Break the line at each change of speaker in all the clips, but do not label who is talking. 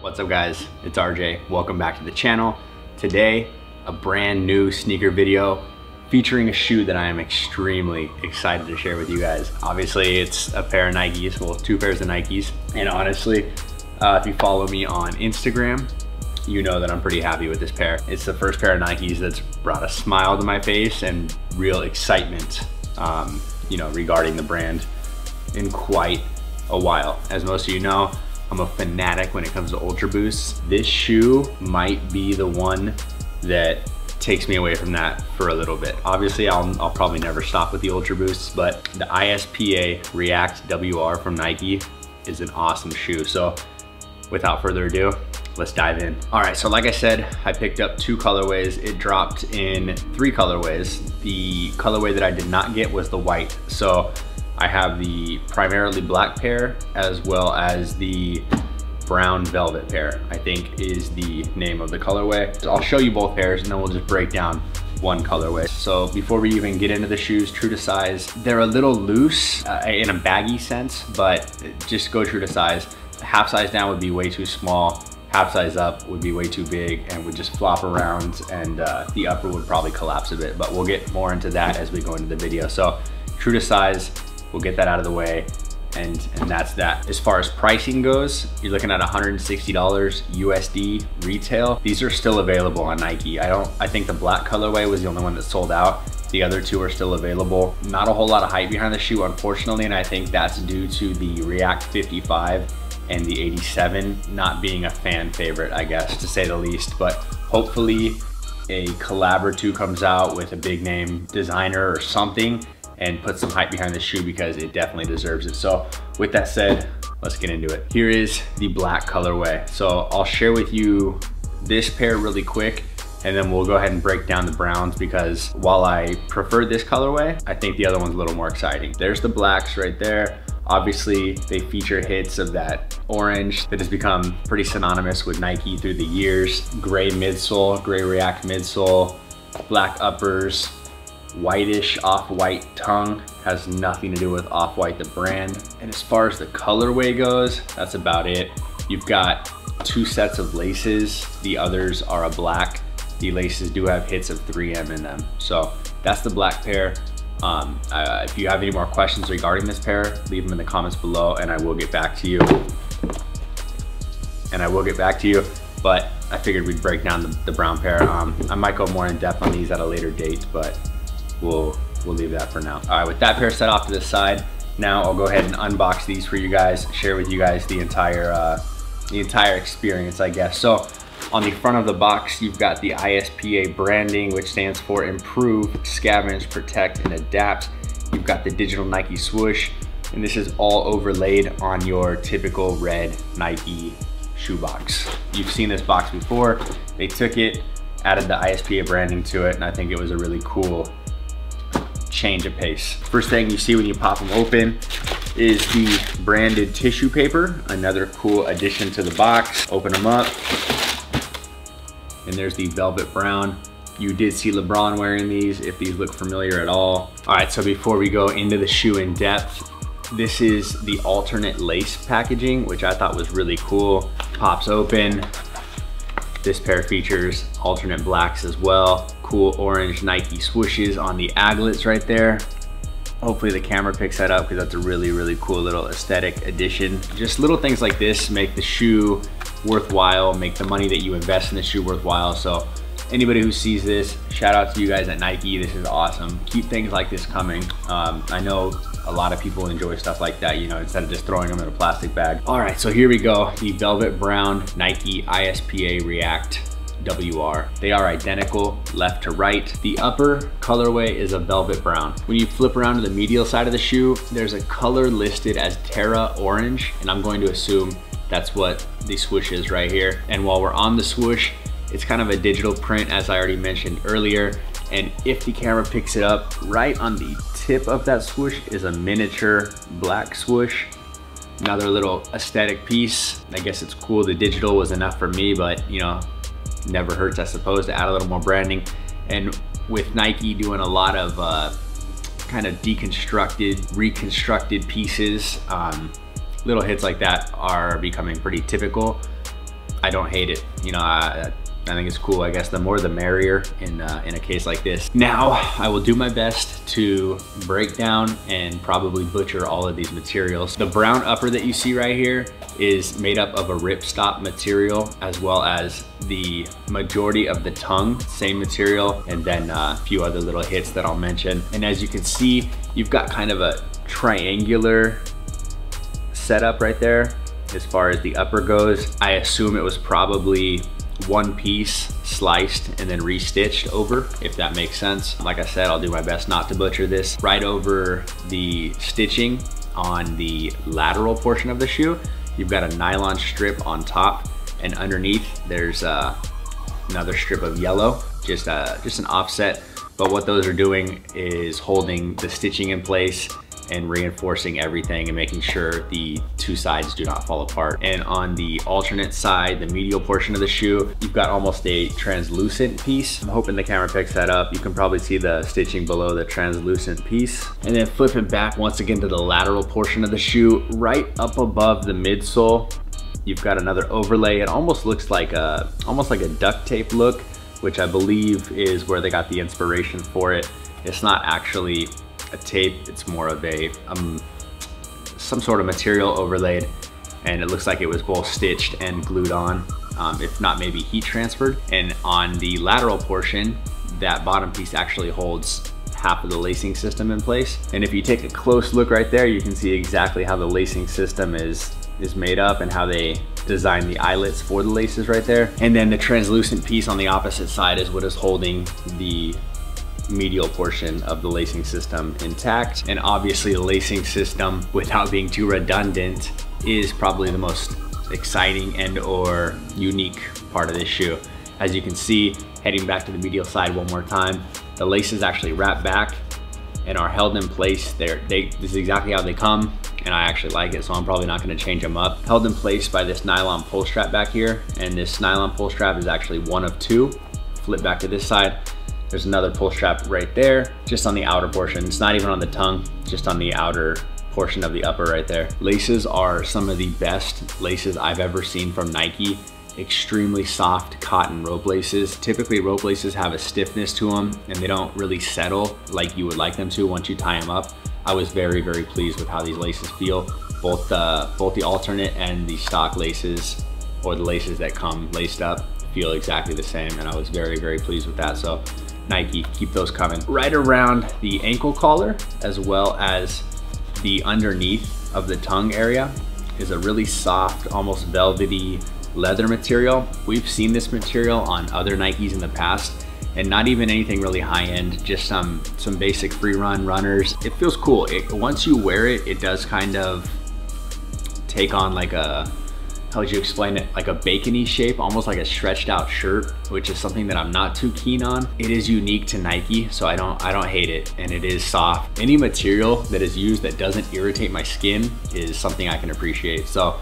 What's up guys, it's RJ. Welcome back to the channel. Today, a brand new sneaker video featuring a shoe that I am extremely excited to share with you guys. Obviously it's a pair of Nikes, well, two pairs of Nikes. And honestly, if you follow me on Instagram, you know that I'm pretty happy with this pair. It's the first pair of Nikes that's brought a smile to my face and real excitement, regarding the brand in quite a while. As most of you know, I'm a fanatic when it comes to Ultra Boosts. This shoe might be the one that takes me away from that for a little bit. Obviously, I'll probably never stop with the Ultra Boosts, but the Ispa React WR from Nike is an awesome shoe. So without further ado, let's dive in. All right, so like I said, I picked up two colorways. It dropped in three colorways. The colorway that I did not get was the white. So I have the primarily black pair as well as the brown velvet pair, I think is the name of the colorway. So I'll show you both pairs and then we'll just break down one colorway. So before we even get into the shoes, true to size, they're a little loose in a baggy sense, but just go true to size. Half size down would be way too small. Half size up would be way too big and would just flop around, and the upper would probably collapse a bit, but we'll get more into that as we go into the video. So true to size, we'll get that out of the way, and that's that. As far as pricing goes, you're looking at $160 USD retail. These are still available on Nike. I think the black colorway was the only one that sold out. The other two are still available. Not a whole lot of hype behind the shoe, unfortunately, and I think that's due to the React 55 and the 87 not being a fan favorite, I guess, to say the least. But hopefully a collab or two comes out with a big name designer or something and put some hype behind the shoe, because it definitely deserves it. So with that said, let's get into it. Here is the black colorway. So I'll share with you this pair really quick, and then we'll go ahead and break down the browns, because while I prefer this colorway, I think the other one's a little more exciting. There's the blacks right there. Obviously, they feature hits of that orange that has become pretty synonymous with Nike through the years. Gray midsole, gray React midsole, black uppers, whitish off-white tongue. Has nothing to do with Off-White, the brand. And as far as the colorway goes, that's about it. You've got two sets of laces. The others are a black. The laces do have hits of 3M in them. So that's the black pair. If you have any more questions regarding this pair, leave them in the comments below and I will get back to you. But I figured we'd break down the brown pair. I might go more in depth on these at a later date, but we'll leave that for now. All right, with that pair set off to the side, now I'll go ahead and unbox these for you guys, share with you guys the entire experience, I guess. So on the front of the box, you've got the ISPA branding, which stands for Improve, Scavenge, Protect, and Adapt. You've got the digital Nike swoosh, and this is all overlaid on your typical red Nike shoebox. You've seen this box before. They took it, added the ISPA branding to it, and I think it was a really cool change of pace. First thing you see when you pop them open is the branded tissue paper, another cool addition to the box. Open them up, and there's the velvet brown. You did see LeBron wearing these, if these look familiar at all. All right, so before we go into the shoe in depth, this is the alternate lace packaging, which I thought was really cool. Pops open. This pair features alternate blacks as well. Cool orange Nike swooshes on the aglets right there. Hopefully the camera picks that up, because that's a really, really cool little aesthetic addition. Just little things like this make the shoe worthwhile, make the money that you invest in the shoe worthwhile. So anybody who sees this, shout out to you guys at Nike. This is awesome. Keep things like this coming. I know a lot of people enjoy stuff like that, instead of just throwing them in a plastic bag. All right, so here we go. The velvet brown Nike ISPA React WR. They are identical left to right. The upper colorway is a velvet brown. When you flip around to the medial side of the shoe, there's a color listed as Terra Orange, and I'm going to assume that's what the swoosh is right here. And while we're on the swoosh, it's kind of a digital print, as I already mentioned earlier. And if the camera picks it up, right on the tip of that swoosh is a miniature black swoosh. Another little aesthetic piece. I guess it's cool. The digital was enough for me, but never hurts, I suppose, to add a little more branding. And with Nike doing a lot of kind of deconstructed, reconstructed pieces, little hits like that are becoming pretty typical. I don't hate it. You know, I think it's cool. I guess the more the merrier in a case like this. Now, I will do my best to break down and probably butcher all of these materials. The brown upper that you see right here is made up of a ripstop material, as well as the majority of the tongue, same material, and then a few other little hits that I'll mention. And as you can see, you've got kind of a triangular setup right there as far as the upper goes. I assume it was probably one piece sliced and then restitched over, if that makes sense. Like I said, I'll do my best not to butcher this. Right over the stitching on the lateral portion of the shoe, you've got a nylon strip on top, and underneath there's another strip of yellow, just an offset. But what those are doing is holding the stitching in place and reinforcing everything and making sure the two sides do not fall apart. And on the alternate side, the medial portion of the shoe, you've got almost a translucent piece. I'm hoping the camera picks that up. You can probably see the stitching below the translucent piece. And then flipping back once again to the lateral portion of the shoe, right up above the midsole, you've got another overlay. It almost looks like almost like a duct tape look, which I believe is where they got the inspiration for it. It's not actually a tape, it's more of a some sort of material overlaid, and it looks like it was both stitched and glued on, if not maybe heat transferred. And on the lateral portion, that bottom piece actually holds half of the lacing system in place. And if you take a close look right there, you can see exactly how the lacing system is made up and how they designed the eyelets for the laces right there. And then the translucent piece on the opposite side is what is holding the medial portion of the lacing system intact. And obviously the lacing system, without being too redundant, is probably the most exciting and or unique part of this shoe. As you can see, heading back to the medial side one more time, the laces actually wrap back and are held in place. This is exactly how they come, and I actually like it, so I'm probably not gonna change them up. Held in place by this nylon pull strap back here, and this nylon pull strap is actually one of two. Flip back to this side, there's another pull strap right there, just on the outer portion. It's not even on the tongue, just on the outer portion of the upper right there. Laces are some of the best laces I've ever seen from Nike. Extremely soft cotton rope laces. Typically rope laces have a stiffness to them and they don't really settle like you would like them to once you tie them up. I was very, very pleased with how these laces feel. Both the alternate and the stock laces, or the laces that come laced up, feel exactly the same, and I was very, very pleased with that. So Nike, keep those coming. Right around the ankle collar, as well as the underneath of the tongue area, is a really soft, almost velvety leather material. We've seen this material on other Nikes in the past, and not even anything really high-end, just some basic free run runners. It feels cool. Once you wear it, it does kind of take on like a, how would you explain it? Like a bacony shape, almost like a stretched out shirt, which is something that I'm not too keen on. It is unique to Nike, so I don't hate it, and it is soft. Any material that is used that doesn't irritate my skin is something I can appreciate. So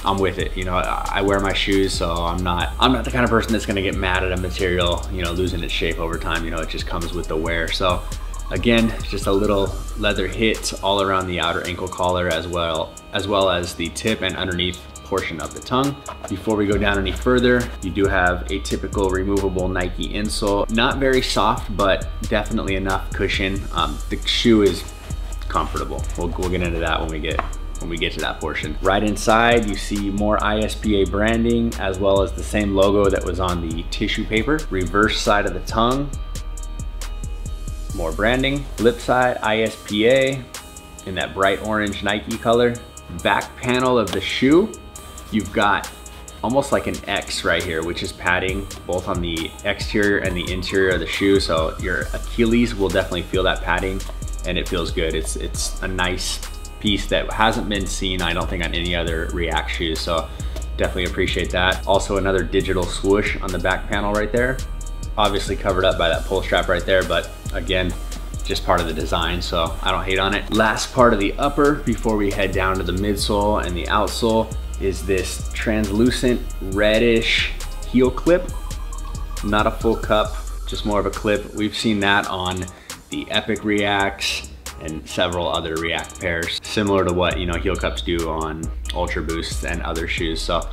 I'm with it. You know, I wear my shoes, so I'm not the kind of person that's gonna get mad at a material, you know, losing its shape over time. You know, it just comes with the wear. So again, just a little leather hit all around the outer ankle collar, as well as the tip and underneath portion of the tongue. Before we go down any further, you do have a typical removable Nike insole. Not very soft, but definitely enough cushion. The shoe is comfortable. We'll get into that when we get to that portion. Right inside, you see more ISPA branding, as well as the same logo that was on the tissue paper. Reverse side of the tongue, more branding. Lip side, ISPA in that bright orange Nike color. Back panel of the shoe, you've got almost like an X right here, which is padding both on the exterior and the interior of the shoe. So your Achilles will definitely feel that padding, and it feels good. It's a nice piece that hasn't been seen, I don't think, on any other React shoes. So definitely appreciate that. Also another digital swoosh on the back panel right there. Obviously covered up by that pull strap right there, but again, just part of the design, so I don't hate on it. Last part of the upper before we head down to the midsole and the outsole is this translucent reddish heel clip. Not a full cup, just more of a clip. We've seen that on the Epic Reacts and several other React pairs, similar to what, you know, heel cups do on Ultra Boosts and other shoes. So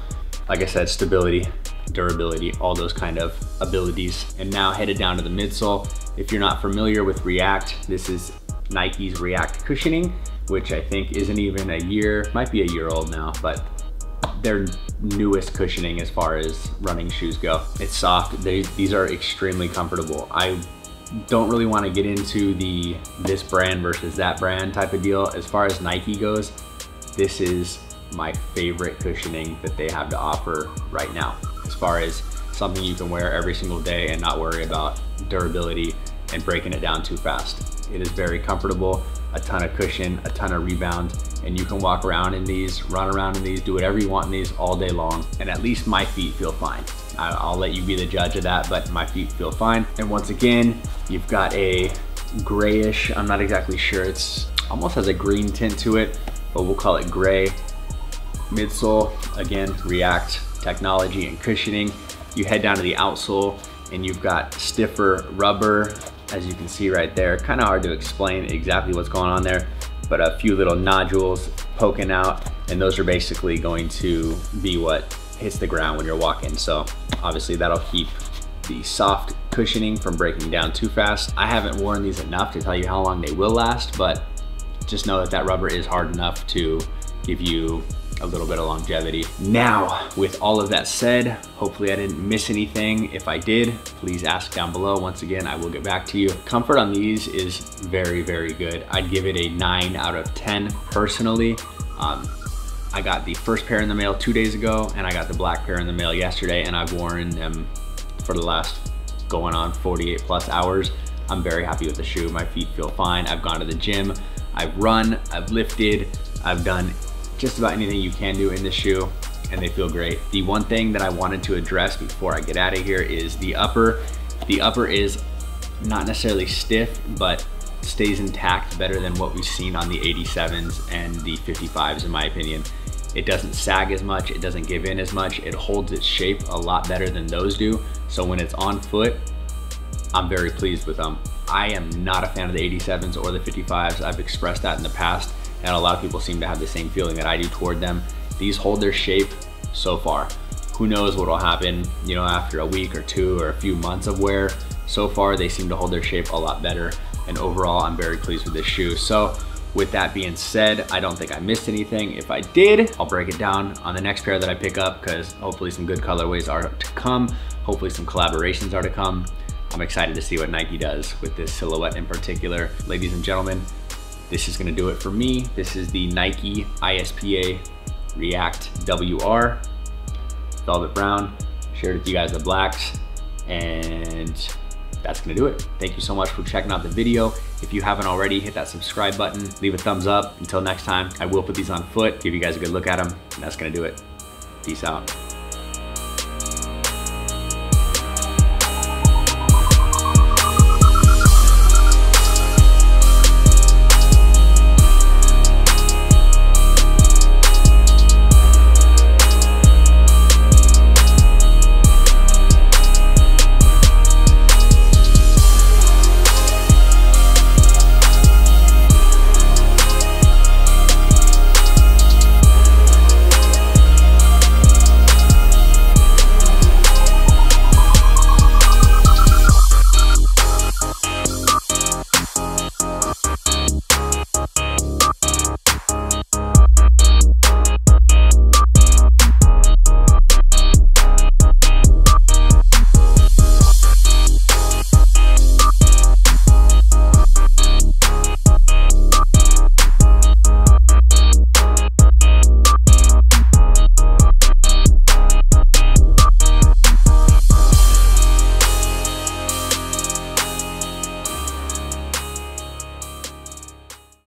Like I said, stability, durability, all those kind of abilities. And now headed down to the midsole. If you're not familiar with React, this is Nike's React cushioning, which I think isn't even a year, might be a year old now, but their newest cushioning as far as running shoes go. It's soft, these are extremely comfortable. I don't really want to get into this brand versus that brand type of deal. As far as Nike goes, this is my favorite cushioning that they have to offer right now. As far as something you can wear every single day and not worry about durability and breaking it down too fast. It is very comfortable, a ton of cushion, a ton of rebound, and you can walk around in these, run around in these, do whatever you want in these all day long. And at least my feet feel fine. I'll let you be the judge of that, but my feet feel fine. And once again, you've got a grayish, I'm not exactly sure, it's almost has a green tint to it, but we'll call it gray midsole. Again, React technology and cushioning. You head down to the outsole and you've got stiffer rubber, as you can see right there. Kind of hard to explain exactly what's going on there, but a few little nodules poking out, and those are basically going to be what hits the ground when you're walking. So obviously that'll keep the soft cushioning from breaking down too fast. I haven't worn these enough to tell you how long they will last, but just know that that rubber is hard enough to give you a little bit of longevity. Now, with all of that said, hopefully I didn't miss anything. If I did, please ask down below. Once again, I will get back to you. Comfort on these is very, very good. I'd give it a 9 out of 10 personally. I got the first pair in the mail 2 days ago, and I got the black pair in the mail yesterday, and I've worn them for the last going on 48 plus hours. I'm very happy with the shoe. My feet feel fine. I've gone to the gym, I've run, I've lifted, I've done just about anything you can do in this shoe, and they feel great. The one thing that I wanted to address before I get out of here is the upper. The upper is not necessarily stiff, but stays intact better than what we've seen on the 87s and the 55s in my opinion. It doesn't sag as much, it doesn't give in as much, it holds its shape a lot better than those do. So when it's on foot, I'm very pleased with them. I am not a fan of the 87s or the 55s. I've expressed that in the past, and a lot of people seem to have the same feeling that I do toward them. These hold their shape so far. Who knows what will happen, you know, after a week or two or a few months of wear. So far, they seem to hold their shape a lot better, and overall, I'm very pleased with this shoe. So with that being said, I don't think I missed anything. If I did, I'll break it down on the next pair that I pick up, because hopefully some good colorways are to come. Hopefully some collaborations are to come. I'm excited to see what Nike does with this silhouette in particular. Ladies and gentlemen, this is gonna do it for me. This is the Nike ISPA React WR, Velvet Brown. Shared with you guys the blacks, and that's gonna do it. Thank you so much for checking out the video. If you haven't already, hit that subscribe button, leave a thumbs up. Until next time, I will put these on foot, give you guys a good look at them, and that's gonna do it. Peace out.